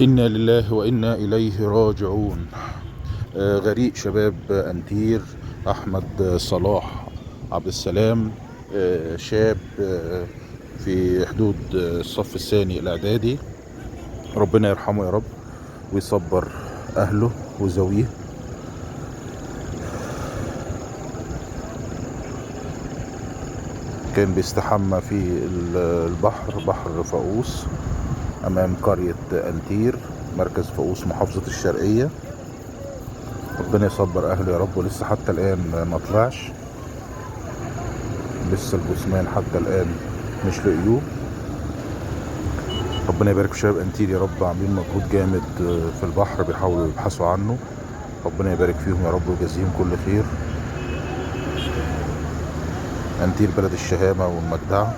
إنا لله وإنا إليه راجعون. غريق شباب أنتير أحمد صلاح عبد السلام، شاب في حدود الصف الثاني الإعدادي. ربنا يرحمه يا رب ويصبر أهله وزويه. كان بيستحمى في البحر، بحر فاقوس، أمام قرية أنتير، مركز فاقوس، محافظة الشرقية. ربنا يصبر أهله يا رب. ولسه حتى الآن ما طلعش، لسه الجثمان حتى الآن مش لقيوه. ربنا يبارك في شباب أنتير يا رب، عاملين مجهود جامد في البحر، بيحاولوا يبحثوا عنه. ربنا يبارك فيهم يا رب ويجازيهم كل خير. أنتير بلد الشهامة والمجدعة.